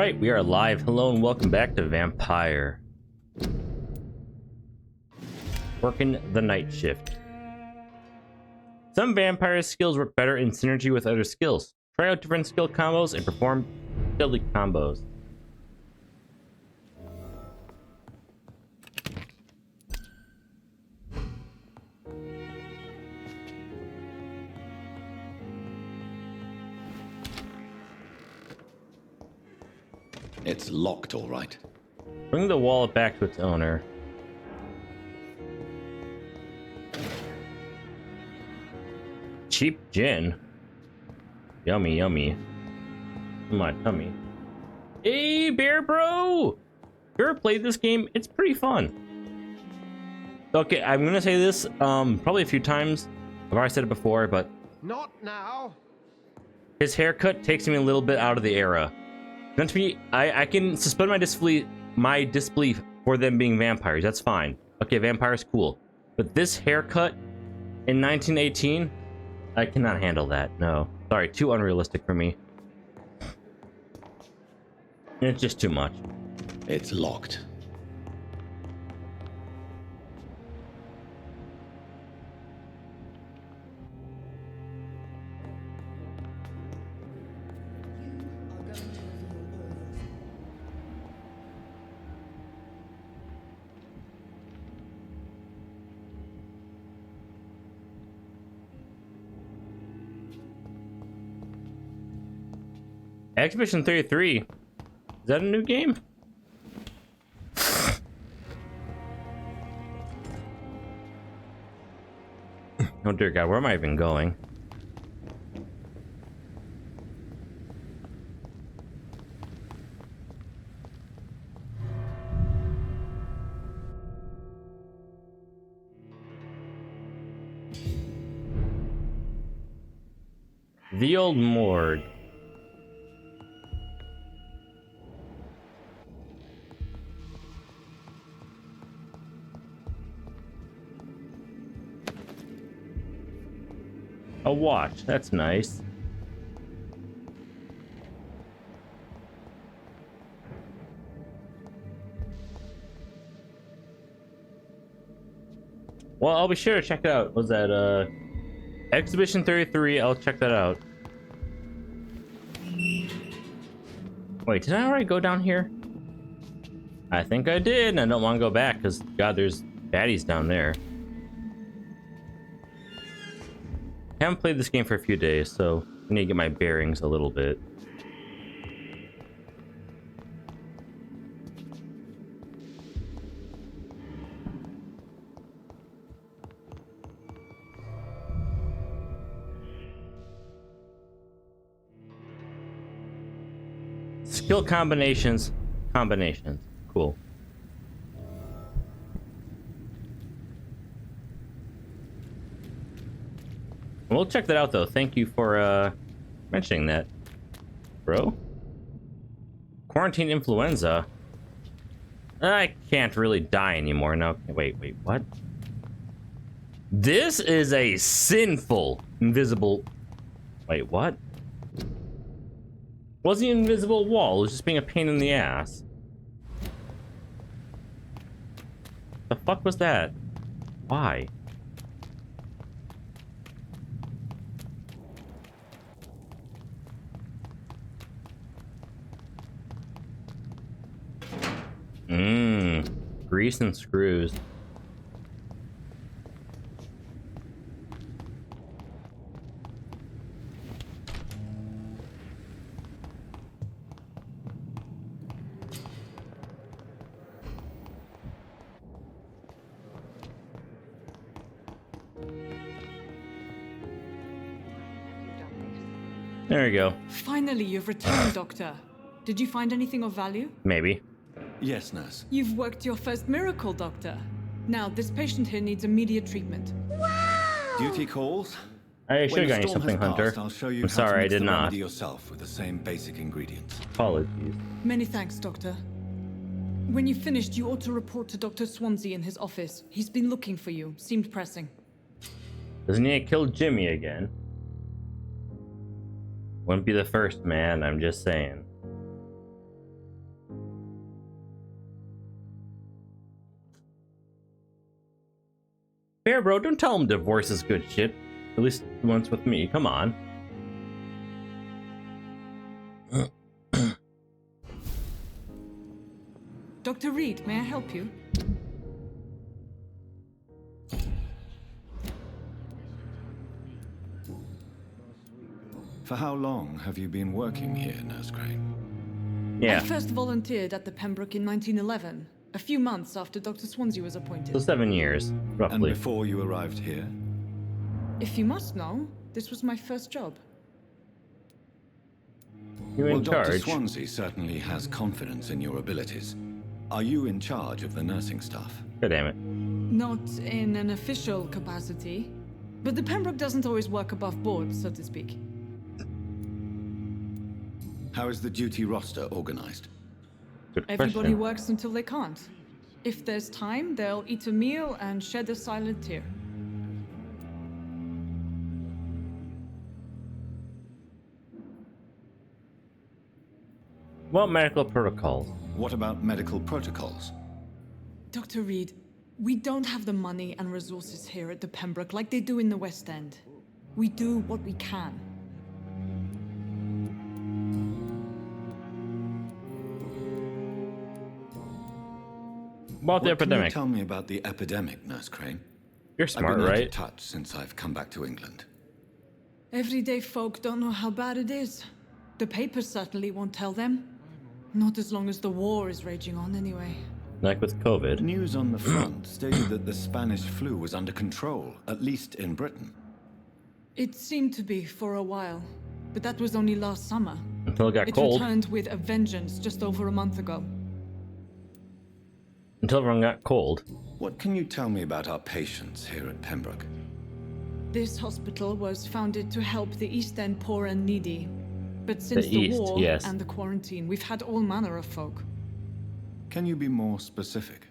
Alright, we are live. Hello and welcome back to Vampyr. Working the night shift. Some Vampyr skills work better in synergy with other skills. Try out different skill combos and perform deadly combos. It's locked, all right. Bring the wallet back to its owner. Cheap gin. Yummy, yummy. In my tummy. Hey, Bear Bro! You ever played this game? It's pretty fun. Okay, I'm gonna say this probably a few times. I've already said it before, but not now. His haircut takes me a little bit out of the era. Not to me, I can suspend my disbelief for them being vampires. That's fine. Okay, vampires, cool. But this haircut in 1918, I cannot handle that. No, sorry, too unrealistic for me. It's just too much. It's locked. Exhibition 33. Is that a new game? Oh dear God, where am I even going? The old morgue. A watch, that's nice. Well, I'll be sure to check it out. Was that Exhibition 33? I'll check that out. Wait, did I already go down here? I think I did, and I don't want to go back because God, there's baddies down there. I haven't played this game for a few days, so I need to get my bearings a little bit. Skill combinations. Cool. We'll check that out though. Thank you for mentioning that, bro. Quarantine influenza. I can't really die anymore now. Wait, what? This is a sinful invisible. Wait, what? Wasn't an invisible wall. It was just being a pain in the ass. The fuck was that? Why? Grease and screws. There we go. Finally, you've returned, Doctor. Did you find anything of value? Maybe. Yes, nurse. You've worked your first miracle, Doctor. Now, this patient here needs immediate treatment. Wow! Duty calls. I should have gotten you something, Hunter. I'll show you I'm sorry, I did not. remedy yourself with the same basic ingredients. Apologies. Many thanks, Doctor. When you've finished, you ought to report to Dr. Swansea in his office. He's been looking for you. Seemed pressing. Doesn't he kill Jimmy again? Wouldn't be the first, man. I'm just saying. fair, bro. Don't tell him divorce is good shit. At least once with me. Come on. Dr. Reed, may I help you? For how long have you been working here, Nurse Crane? Yeah. I first volunteered at the Pembroke in 1911, a few months after Dr. Swansea was So appointed. 7 years, And roughly. before you arrived here? If you must know, this was my first job. You're in Dr. charge. Swansea certainly has confidence in your abilities. Are you in charge of the nursing staff? God damn it. Not in an official capacity, but the Pembroke doesn't always work above board, so to speak. How is the duty roster organized? Good Everybody question. works until they can't. If there's time, they'll eat a meal and shed a silent tear. What medical protocols? What about medical protocols? Dr. Reed, we don't have the money and resources here at the Pembroke like they do in the West End. We do what we can. About the What can you epidemic. tell me about the epidemic, Nurse Crane? You're I've smart, been out right? of touch since I've come back to England. Everyday folk don't know how bad it is. The papers certainly won't tell them. Not as long as the war is raging on, anyway. Like with COVID. News on the front stated that the Spanish flu was under control, at least in Britain. It seemed to be for a while, but that was only last summer. Until it got It cold. returned with a vengeance just over a month ago. Until everyone got cold. What can you tell me about our patients here at Pembroke? This hospital was founded to help the East End poor and needy. But since the East, war yes. and the quarantine, we've had all manner of folk. Can you be more specific?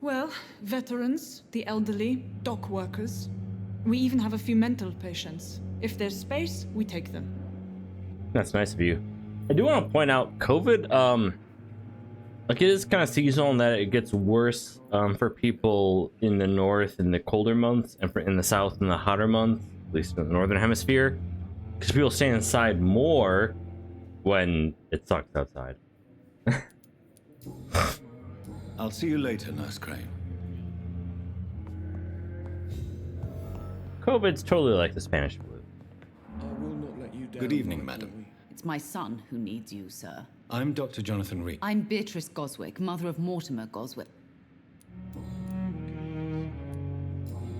Well, veterans, the elderly, dock workers. We even have a few mental patients. If there's space, we take them. That's nice of you. I do want to point out COVID, like it is kind of seasonal in that it gets worse for people in the north in the colder months and in the south in the hotter months, at least in the northern hemisphere. Because people stay inside more when it sucks outside. I'll see you later, Nurse Crane. COVID's totally like the Spanish flu. Good evening, madam. It's my son who needs you, sir. I'm Dr. Jonathan Reed. I'm Beatrice Goswick, mother of Mortimer Goswick.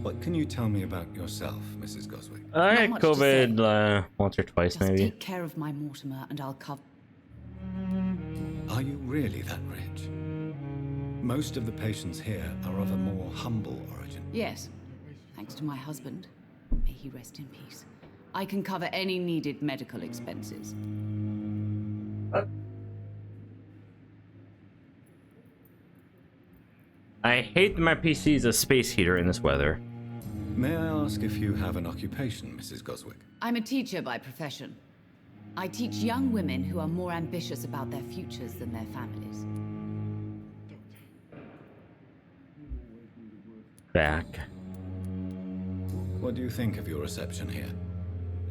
What can you tell me about yourself, Mrs. Goswick? I had much to COVID once or twice, Just maybe. take care of my Mortimer and I'll cover... Are you really that rich? Most of the patients here are of a more humble origin. Yes, thanks to my husband. May he rest in peace. I can cover any needed medical expenses. I hate that my PC is a space heater in this weather. May I ask if you have an occupation, Mrs. Goswick? I'm a teacher by profession. I teach young women who are more ambitious about their futures than their families. Back. What do you think of your reception here?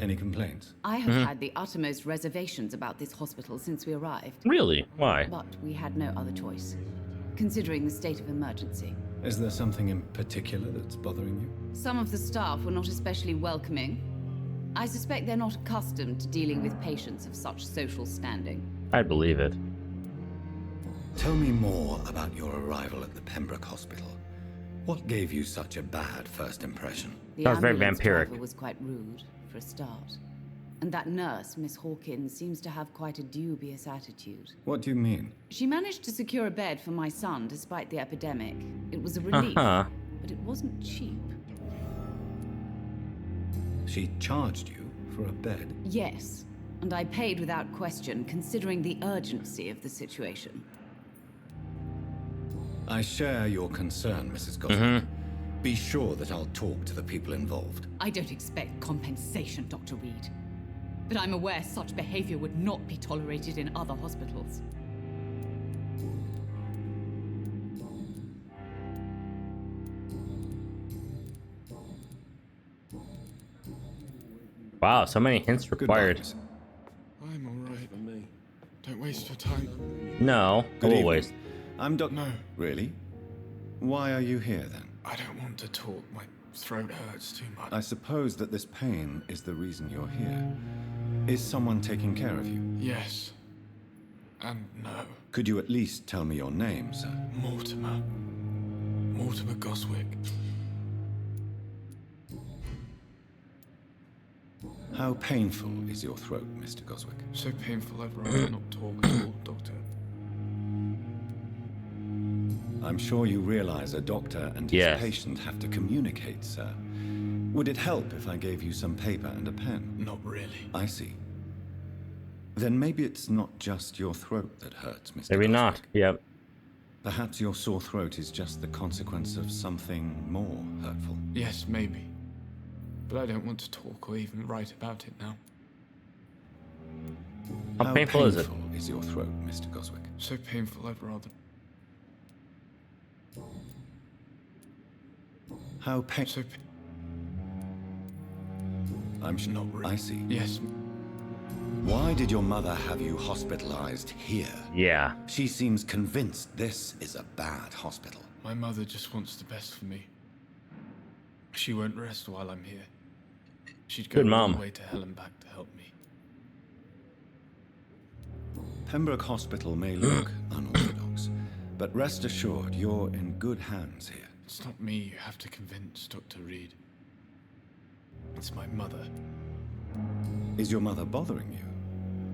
Any complaints? I have had the uttermost reservations about this hospital since we arrived, Really? Why? but we had no other choice, considering the state of emergency. Is there something in particular that's bothering you? Some of the staff were not especially welcoming. I suspect they're not accustomed to dealing with patients of such social standing. I believe it. Tell me more about your arrival at the Pembroke Hospital. What gave you such a bad first impression? The Sounds very ambulance vampiric. driver was quite rude, for a start. And that nurse, Miss Hawkins, seems to have quite a dubious attitude. What do you mean? She managed to secure a bed for my son despite the epidemic. It was a relief, Uh-huh. but it wasn't cheap. She charged you for a bed? Yes, and I paid without question, considering the urgency of the situation. I share your concern, Mrs. Goswick. Be sure that I'll talk to the people involved. I don't expect compensation, Dr. Reed. But I'm aware such behavior would not be tolerated in other hospitals. Wow, so many hints required. Goodbye, I'm alright. Don't waste your time. No, Good evening. always. I'm Doc. No. Really? Why are you here then? I don't want to talk. My throat hurts too much. I suppose that this pain is the reason you're here. Is someone taking care of you? Yes. And no. Could you at least tell me your name, sir? Mortimer. Mortimer Goswick. How painful is your throat, Mr. Goswick? So painful I'd rather not talk at all, Doctor. I'm sure you realize a doctor and his Yes. patient have to communicate, sir. Would it help if I gave you some paper and a pen? Not really. I see. Then maybe it's not just your throat that hurts, Mr. Maybe Goswick. not. Yep. Perhaps your sore throat is just the consequence of something more hurtful. Yes, maybe. But I don't want to talk or even write about it now. How painful is it? is your throat, Mr. Goswick? So painful I'd rather... How painful? So pa- Not really. I see. Yes. Why did your mother have you hospitalized here? Yeah. She seems convinced this is a bad hospital. My mother just wants the best for me. She won't rest while I'm here. She'd go Good all mom. the way to hell and back to help me. Pembroke Hospital may look unorthodox, but rest assured you're in good hands here. It's not me you have to convince, Dr. Reed. It's my mother. Is your mother bothering you?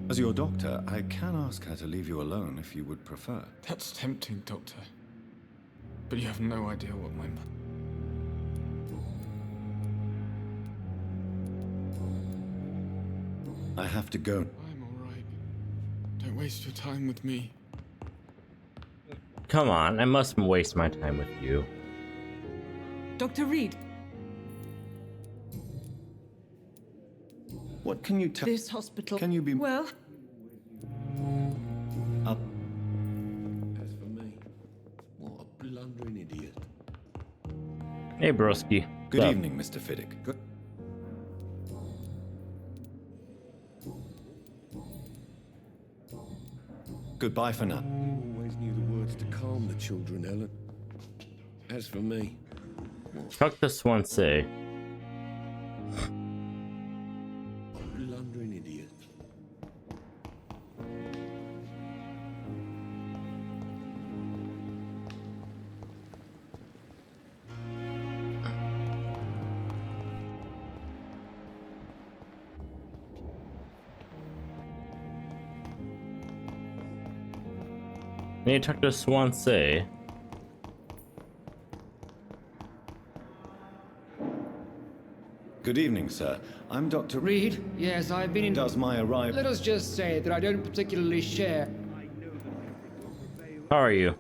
As your doctor, I can ask her to leave you alone if you would prefer. That's tempting, Doctor. But you have no idea what my mother... I have to go. I'm alright. Don't waste your time with me. Come on, I mustn't waste my time with you. Dr. Reed, What can you tell? this hospital. Can you be- Well, Up. As for me, what a blundering idiot. Hey, broski. Good What's up? evening, Mr. Fiddick. Good. Goodbye for now. You always knew the words to calm the children, Ellen. As for me, Chuck the Swansea. blundering idiot. Need to talk to Swansea. Good evening, sir. I'm Dr. Reed, yes, I've been in... Does my arrival... Let us just say that I don't particularly share... How are you?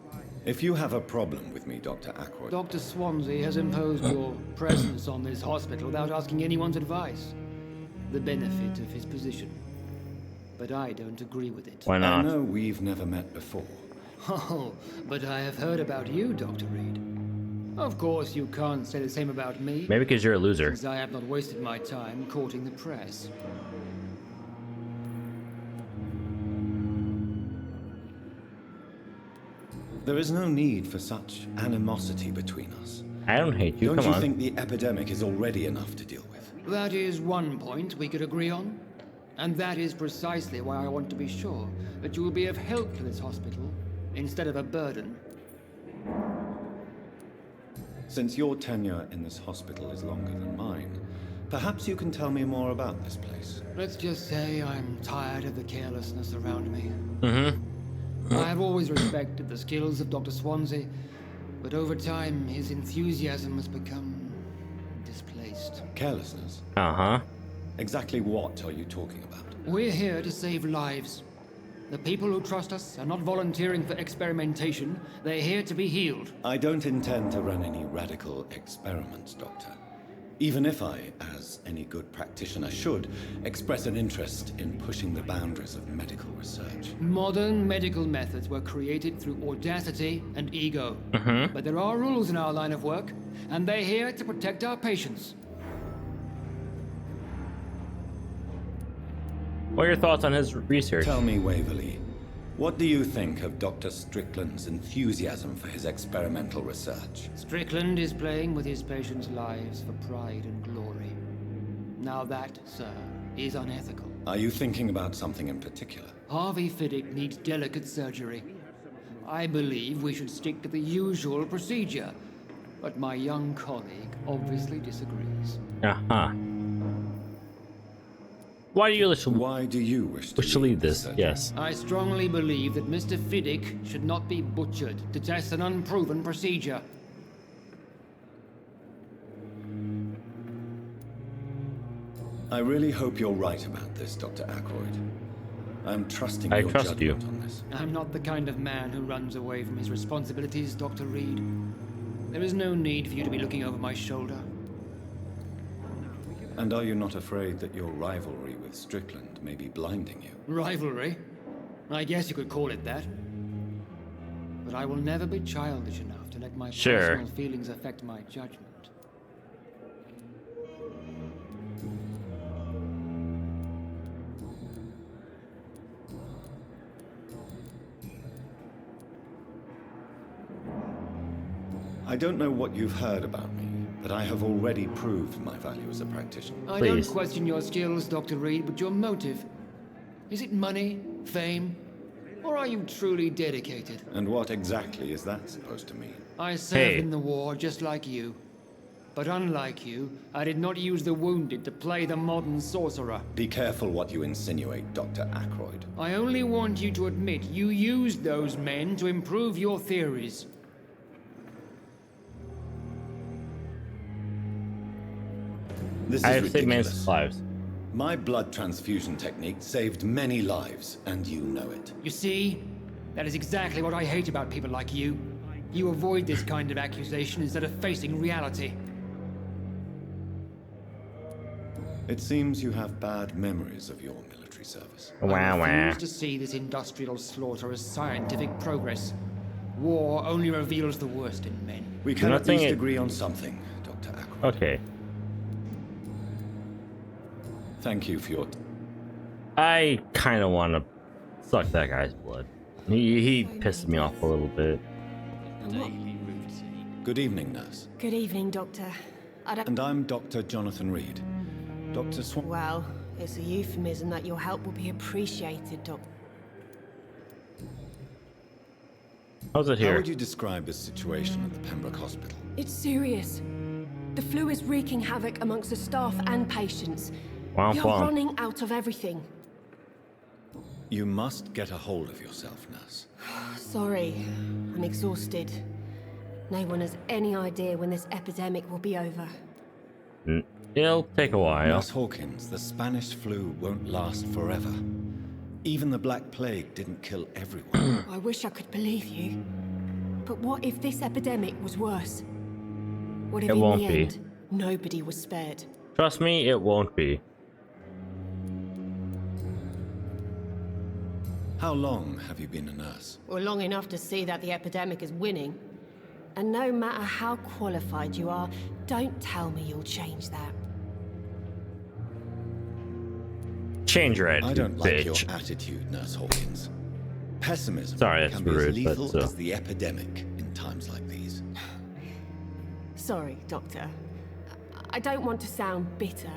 If you have a problem with me, Dr. Ackroyd, Dr. Swansea has imposed your presence on this hospital without asking anyone's advice. The benefit of his position. But I don't agree with it. Why I not? know we've never met before. Oh, but I have heard about you, Dr. Reed. Of course, you can't say the same about me, Maybe because you're a loser. since I have not wasted my time courting the press. There is no need for such animosity between us. I don't hate you. Don't Come you on. think the epidemic is already enough to deal with? That is one point we could agree on. And that is precisely why I want to be sure that you will be of help to this hospital instead of a burden. Since your tenure in this hospital is longer than mine, perhaps you can tell me more about this place. Let's just say I'm tired of the carelessness around me. Mm-hmm. I have always respected the skills of Dr. Swansea, but over time his enthusiasm has become displaced. Carelessness? Uh-huh. Exactly what are you talking about? We're here to save lives. The people who trust us are not volunteering for experimentation. They're here to be healed. I don't intend to run any radical experiments, Doctor. Even if I, as any good practitioner should, express an interest in pushing the boundaries of medical research. Modern medical methods were created through audacity and ego. But there are rules in our line of work, and they're here to protect our patients. What are your thoughts on his research? Tell me, Waverly, what do you think of Dr. Strickland's enthusiasm for his experimental research? Strickland is playing with his patients' lives for pride and glory. Now that, sir, is unethical. Are you thinking about something in particular? Harvey Fiddick needs delicate surgery. I believe we should stick to the usual procedure, but my young colleague obviously disagrees. Uh-huh. Why do you wish to lead this? Yes. I strongly believe that Mr. Fiddick should not be butchered to test an unproven procedure. I really hope you're right about this, Dr. Ackroyd. I'm trusting I your trust judgment you. on this. I'm not the kind of man who runs away from his responsibilities, Dr. Reed. There is no need for you to be looking over my shoulder. And are you not afraid that your rivalry with Strickland may be blinding you? Rivalry? I guess you could call it that. But I will never be childish enough to let my personal feelings affect my judgment. I don't know what you've heard about me, but I have already proved my value as a practitioner. I don't question your skills, Dr. Reed, but your motive. Is it money, fame, or are you truly dedicated? And what exactly is that supposed to mean? I served in the war just like you. But unlike you, I did not use the wounded to play the modern sorcerer. Be careful what you insinuate, Dr. Ackroyd. I only want you to admit you used those men to improve your theories. This I is have saved man's ridiculous. lives. My blood transfusion technique saved many lives, and you know it. You see? That is exactly what I hate about people like you. You avoid this kind of accusation instead of facing reality. It seems you have bad memories of your military service. Wow, I wow. refuse to see this industrial slaughter as scientific progress. War only reveals the worst in men. We can at Nothing least it- agree on something, Dr. Ackroyd. Okay. Thank you for your... I kind of want to suck that guy's blood. He pisses me off a little bit. Good evening, nurse. Good evening, Doctor. And I'm Dr. Jonathan Reed. Dr. Swan... Well, it's a euphemism that your help will be appreciated, Doctor. How's it How here? would you describe the situation at the Pembroke Hospital? It's serious. The flu is wreaking havoc amongst the staff and patients. Womp You're womp. running out of everything. You must get a hold of yourself, nurse. Sorry, I'm exhausted. No one has any idea when this epidemic will be over. It'll take a while. Nurse Hawkins, the Spanish flu won't last forever. Even the Black Plague didn't kill everyone. I wish I could believe you. But what if this epidemic was worse? What if It in won't the be. end, nobody was spared? Trust me, it won't be. How long have you been a nurse? Well, long enough to see that the epidemic is winning. And no matter how qualified you are, don't tell me you'll change that. Change your I attitude, don't like your bitch. attitude, Nurse Hawkins. Pessimism Sorry, that's can be rude, as but, lethal as the epidemic in times like these. Sorry, Doctor. I don't want to sound bitter,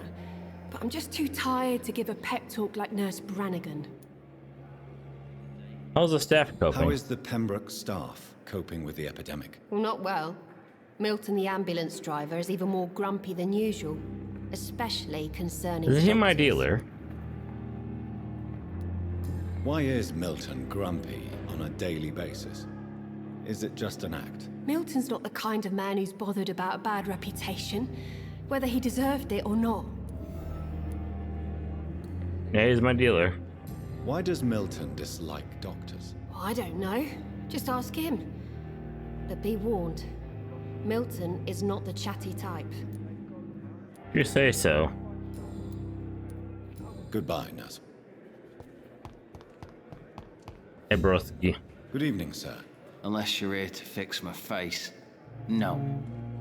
but I'm just too tired to give a pep talk like Nurse Brannigan. How's the staff coping? How is the Pembroke staff coping with the epidemic? Well, not well. Milton, the ambulance driver, is even more grumpy than usual, especially concerning Is he my doctors. dealer? Why is Milton grumpy on a daily basis? Is it just an act? Milton's not the kind of man who's bothered about a bad reputation, whether he deserved it or not. Yeah, he's my dealer. Why does Milton dislike doctors? I don't know. Just ask him. But be warned, Milton is not the chatty type. If you say so. Goodbye, nurse. Hey, broski. Good evening, sir. Unless you're here to fix my face. No.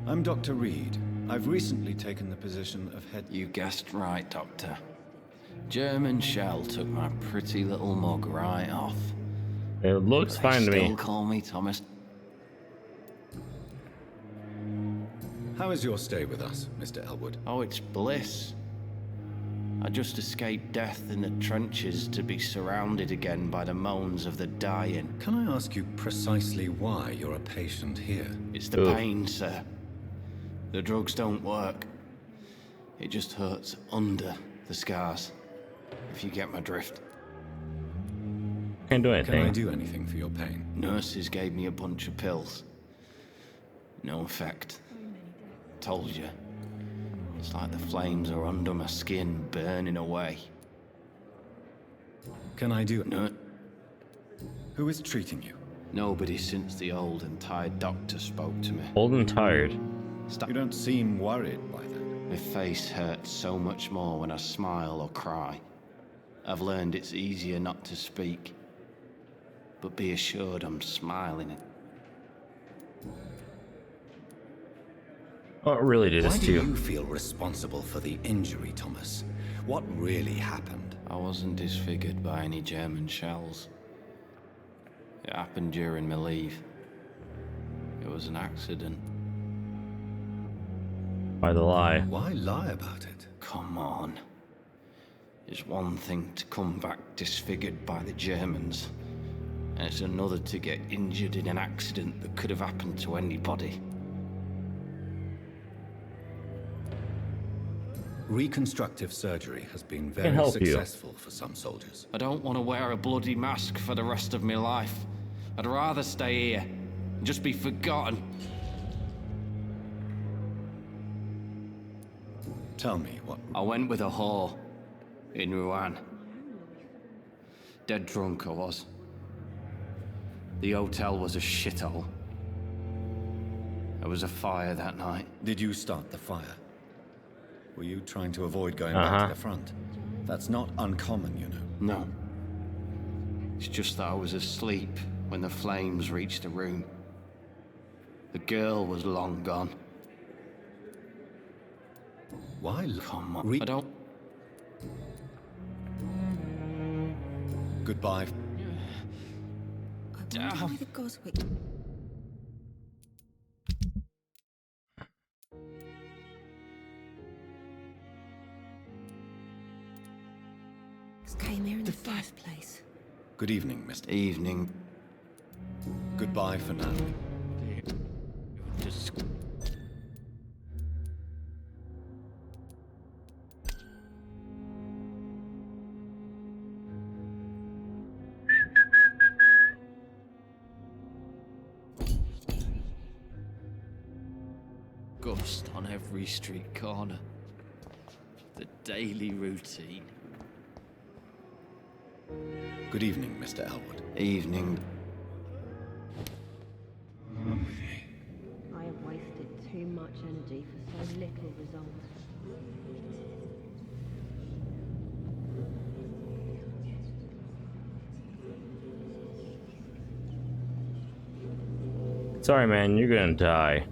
I'm Dr. Reed. I've recently taken the position of head... You guessed right, Doctor. German shell took my pretty little mug right off. It looks They fine to me. still call me Thomas. How is your stay with us, Mr. Elwood? Oh, it's bliss. I just escaped death in the trenches to be surrounded again by the moans of the dying. Can I ask you precisely why you're a patient here? It's the pain, sir. The drugs don't work. It just hurts under the scars, if you get my drift. Can't do anything. Can I do anything for your pain? Nurses gave me a bunch of pills. No effect. Told you. It's like the flames are under my skin, burning away. Can I do it? No, Who is treating you? nobody since the old and tired doctor spoke to me. Old and tired. You don't seem worried by that. My face hurts so much more when I smile or cry. I've learned it's easier not to speak. But be assured I'm smiling. What really did Why this do to you? you feel responsible for the injury, Thomas? What really happened? I wasn't disfigured by any German shells. It happened during my leave. It was an accident. By the lie. Why lie about it? Come on. It's one thing to come back disfigured by the Germans, and it's another to get injured in an accident that could have happened to anybody. Reconstructive surgery has been Can very help you. successful for some soldiers. I don't want to wear a bloody mask for the rest of my life. I'd rather stay here and just be forgotten. Tell me what... I went with a whore in Rouen. Dead drunk I was. The hotel was a shithole. There was a fire that night. Did you start the fire? Were you trying to avoid going back to the front? That's not uncommon, you know. No. It's just that I was asleep when the flames reached the room. The girl was long gone. Why? Come on. I don't... Goodbye. Damn. Came here in the first place. Good evening, Mr. Evening. Goodbye for now. Just... Ghost on every street corner. The daily routine. Good evening, Mr. Elwood. Evening. I have wasted too much energy for so little result. Sorry, man, you're gonna die.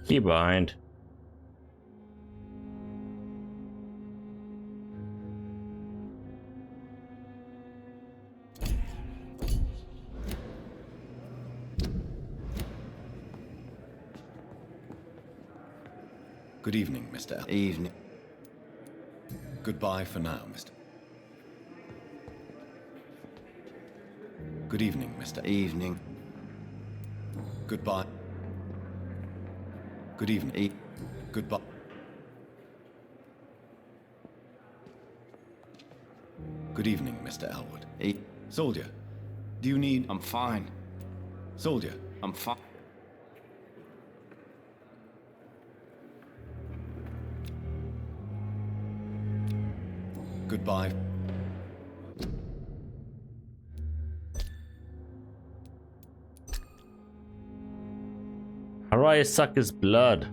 Keep behind. Good evening, Mr. Elwood. Evening. Goodbye for now, Mr. Good evening, Mr. Evening. Goodbye. Good evening. Goodbye. Good evening, Mr. Elwood. Soldier, do you need... I'm fine. Soldier. I'm fine. Goodbye. How do I suck his blood?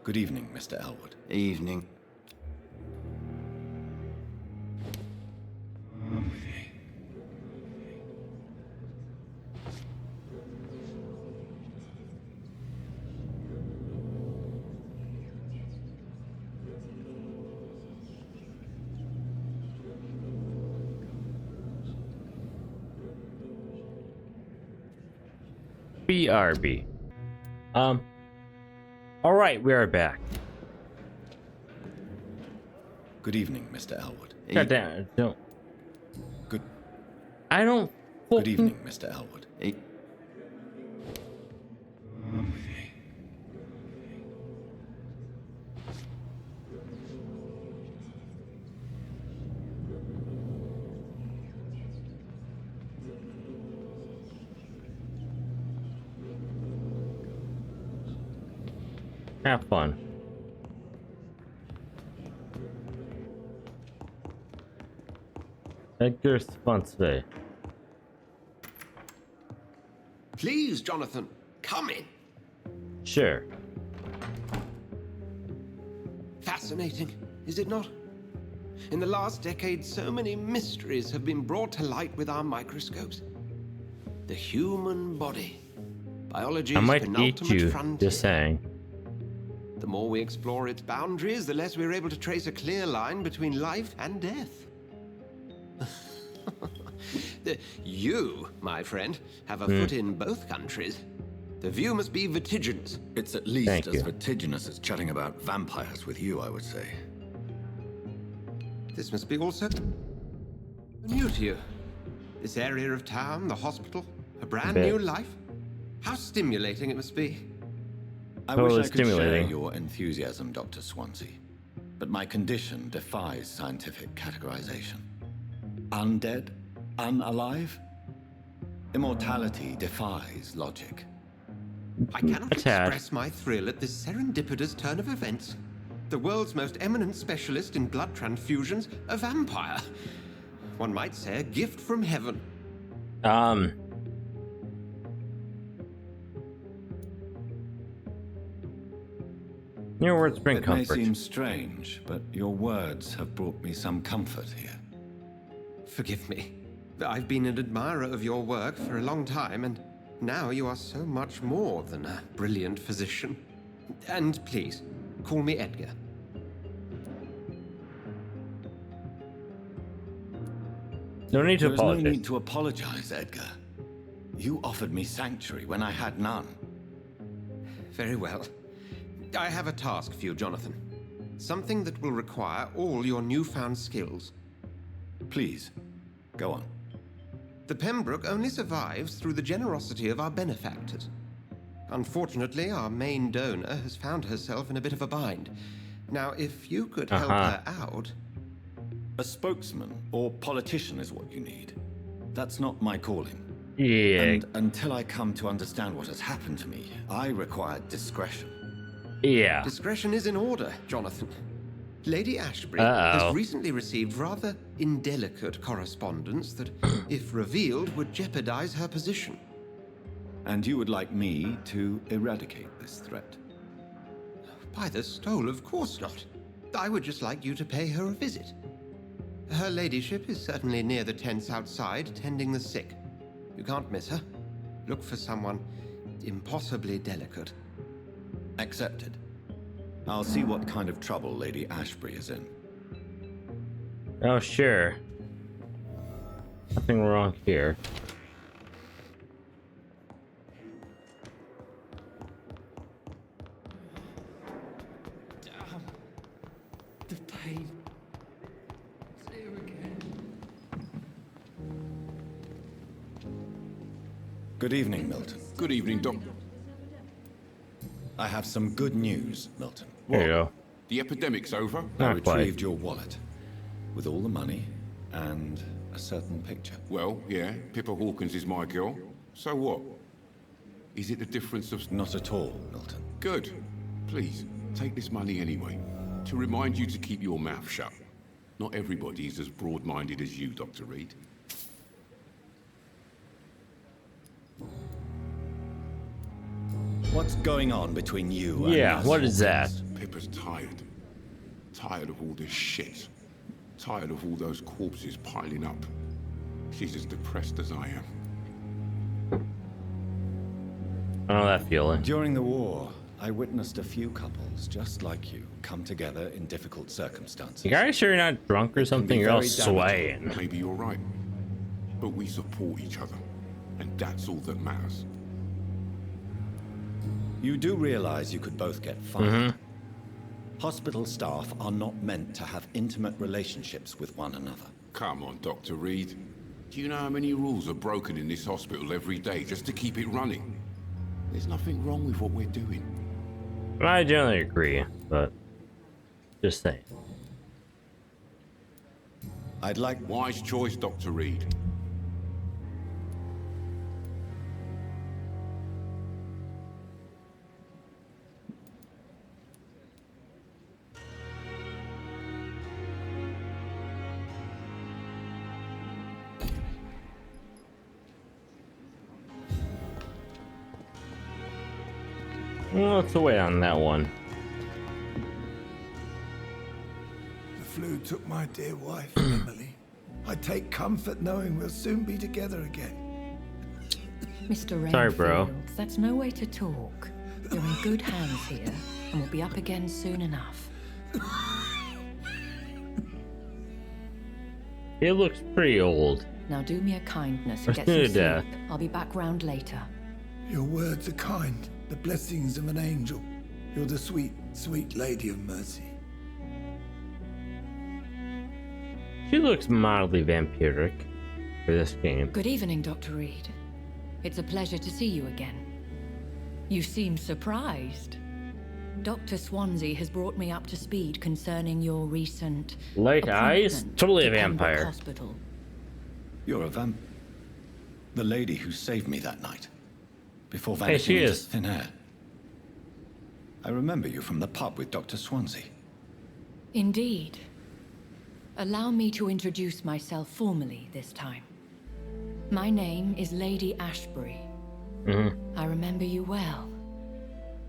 Good evening, Mr. Elwood. Evening. BRB. Alright, we are back. Good evening, Mr. Elwood. God damn, don't. Good. I don't. Good evening, Mr. Elwood. Have fun. Edgar Sponsor. Please, Jonathan, come in. Sure. Fascinating, is it not? In the last decade, so many mysteries have been brought to light with our microscopes. The human body, biology's I might eat penultimate you, frontier. just saying. The more we explore its boundaries, the less we're able to trace a clear line between life and death. You, my friend, have a foot in both countries. The view must be vertiginous. It's at least as vertiginous as chatting about vampires with you, I would say. This must be also new to you. This area of town, the hospital, a brand new life. How stimulating it must be. I wish I could share your enthusiasm, Dr. Swansea. But my condition defies scientific categorization. Undead? Unalive? Immortality defies logic. I cannot express my thrill at this serendipitous turn of events. The world's most eminent specialist in blood transfusions, a vampire. One might say a gift from heaven. Your words bring comfort. It may seem strange, but your words have brought me some comfort here. Forgive me. I've been an admirer of your work for a long time, and now you are so much more than a brilliant physician. And please, call me Edgar. No need to apologize. There's no need to apologize, Edgar. You offered me sanctuary when I had none. Very well. I have a task for you, Jonathan. Something that will require all your newfound skills. Please, go on. The Pembroke only survives through the generosity of our benefactors. Unfortunately, our main donor has found herself in a bit of a bind. Now, if you could help her out... A spokesman or politician is what you need. That's not my calling. Yeah. And until I come to understand what has happened to me, I require discretion. Yeah. Discretion is in order, Jonathan. Lady Ashbury has recently received rather indelicate correspondence that, if revealed, would jeopardize her position. And you would like me to eradicate this threat? By the stole, of course not. I would just like you to pay her a visit. Her ladyship is certainly near the tents outside, tending the sick. You can't miss her. Look for someone impossibly delicate. Accepted. I'll see what kind of trouble Lady Ashbury is in. Oh, sure. Nothing wrong here. Good evening, Milton. Good evening, Doc. I have some good news, Milton. There you go. The epidemic's over? I Not quite. retrieved your wallet with all the money and a certain picture. Well, yeah, Pippa Hawkins is my girl. So what? Is it the difference of... Not at all, Milton. Good. Please, take this money anyway. To remind you to keep your mouth shut. Not everybody is as broad-minded as you, Dr. Reed. What's going on between you and Yeah, us? what is that? Pippa's tired. Tired of all this shit. Tired of all those corpses piling up. She's as depressed as I am. I know that feeling. During the war, I witnessed a few couples just like you come together in difficult circumstances. You guys sure you're not drunk or something? You're all swaying. Maybe you're right. But we support each other. And that's all that matters. You do realize you could both get fired. Hospital staff are not meant to have intimate relationships with one another. Come on, Dr. Reed. Do you know how many rules are broken in this hospital every day just to keep it running? There's nothing wrong with what we're doing. I generally agree, but just saying. I'd like... Wise choice, Dr. Reed. Well, let's wait on that one. The flu took my dear wife, Emily. I take comfort knowing we'll soon be together again. Mr. Rainfield, Sorry, bro. That's no way to talk. You're in good hands here, and we'll be up again soon enough. He looks pretty old. Now do me a kindness and get Near some sleep. death. I'll be back round later. Your words are kind, the blessings of an angel. You're the sweet, sweet lady of mercy. She looks mildly vampiric for this game. Good evening, Dr. Reed. It's a pleasure to see you again. You seem surprised. Dr. Swansea has brought me up to speed concerning your recent Light eyes? appointment Totally a to Pembroke vampire. Hospital. You're a vamp... The lady who saved me that night. Before Hey, vanishing she into is. thin air. I remember you from the pub with Dr. Swansea. Indeed. Allow me to introduce myself formally this time. My name is Lady Ashbury. I remember you well,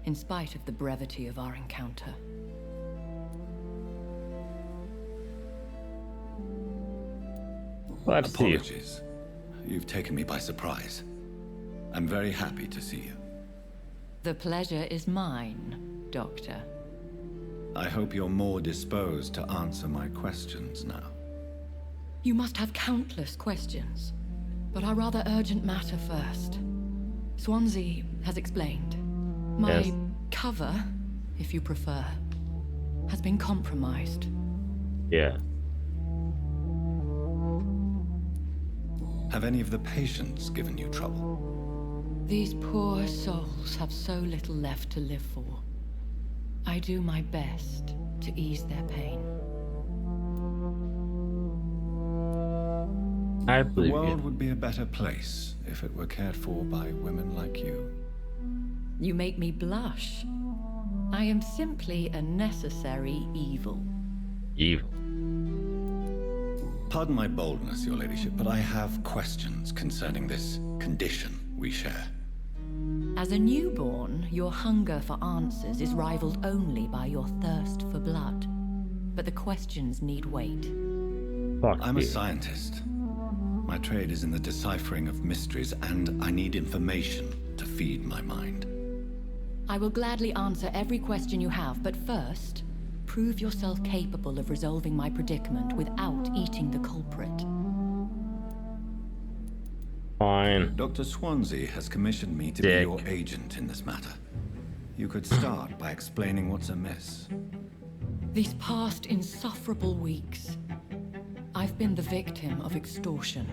in spite of the brevity of our encounter. Glad to see you. Apologies. You've taken me by surprise. I'm very happy to see you. The pleasure is mine, Doctor. I hope you're more disposed to answer my questions now. You must have countless questions, but our rather urgent matter first. Swansea has explained. My Yes. cover, if you prefer, has been compromised. Yeah. Have any of the patients given you trouble? These poor souls have so little left to live for. I do my best to ease their pain. I The believe world you. would be a better place if it were cared for by women like you. You make me blush. I am simply a necessary evil. Evil. Pardon my boldness, your ladyship, but I have questions concerning this condition we share. As a newborn, your hunger for answers is rivaled only by your thirst for blood. But the questions need wait. Fuck I'm a you. scientist. My trade is in the deciphering of mysteries, and I need information to feed my mind. I will gladly answer every question you have, but first, prove yourself capable of resolving my predicament without eating the culprit. Fine. Dr. Swansea has commissioned me to be Dick. your agent in this matter. You could start by explaining what's amiss. These past insufferable weeks, I've been the victim of extortion.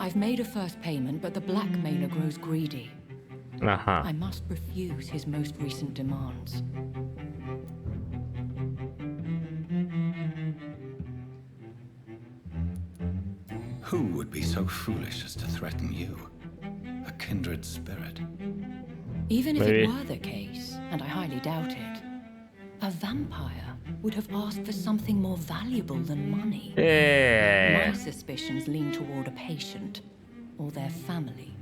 I've made a first payment, but the blackmailer grows greedy. I must refuse his most recent demands. Who would be so foolish as to threaten you? A kindred spirit. Even if it were the case, and I highly doubt it, a vampire would have asked for something more valuable than money. My suspicions lean toward a patient or their family.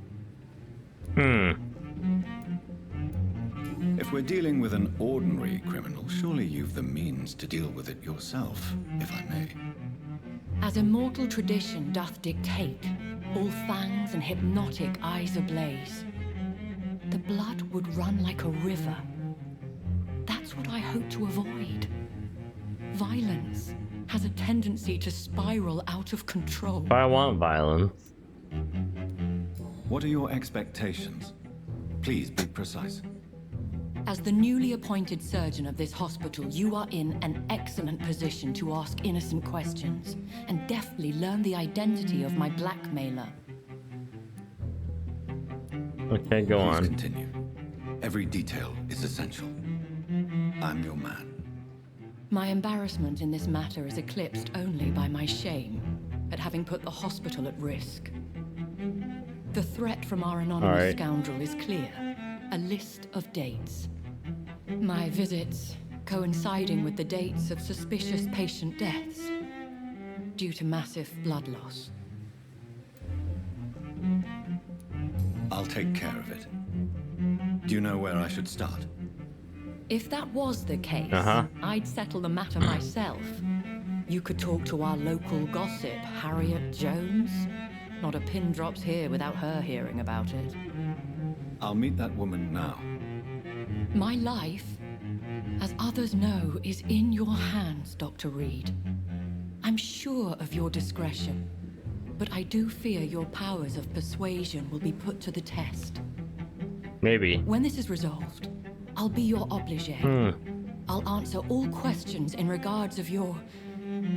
If we're dealing with an ordinary criminal, surely you've the means to deal with it yourself, if I may. As immortal tradition doth dictate, all fangs and hypnotic eyes ablaze, the blood would run like a river. That's what I hope to avoid. Violence has a tendency to spiral out of control. I want violence. What are your expectations? Please be precise. As the newly appointed surgeon of this hospital, you are in an excellent position to ask innocent questions and deftly learn the identity of my blackmailer. Okay, go on. Please continue. Every detail is essential. I'm your man. My embarrassment in this matter is eclipsed only by my shame at having put the hospital at risk. The threat from our anonymous scoundrel is clear. A list of dates. My visits coinciding with the dates of suspicious patient deaths due to massive blood loss. I'll take care of it. Do you know where I should start? If that was the case, I'd settle the matter myself. You could talk to our local gossip, Harriet Jones. Not a pin drops here without her hearing about it. I'll meet that woman now. My life, as others know, is in your hands, Dr. Reed. I'm sure of your discretion, but I do fear your powers of persuasion will be put to the test. Maybe. When this is resolved, I'll be your obligé. I'll answer all questions in regards of your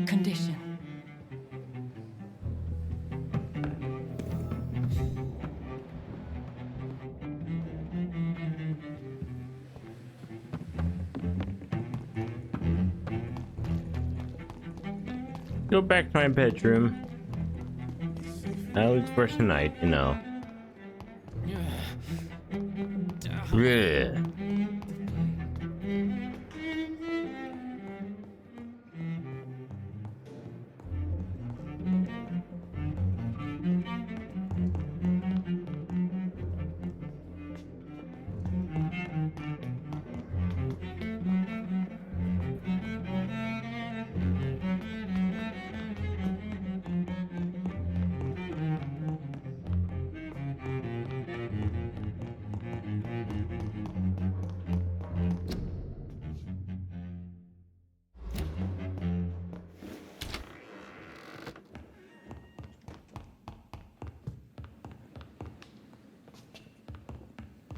condition. Go back to my bedroom. At least for tonight, you know. Yeah.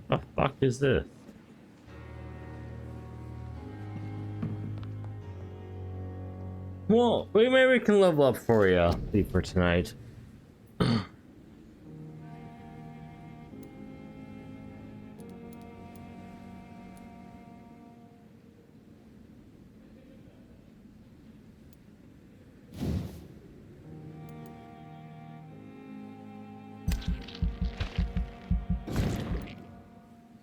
The fuck is this? Well, maybe we can level up for you for tonight.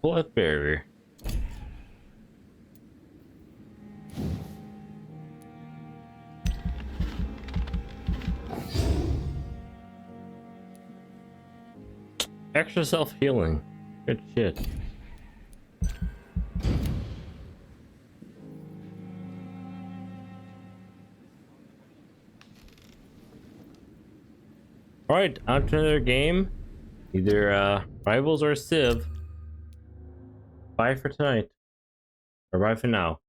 Blood barrier. Extra self-healing. Good shit. Alright, on to another game. Either Rivals or Civ. Bye for tonight. Or bye for now.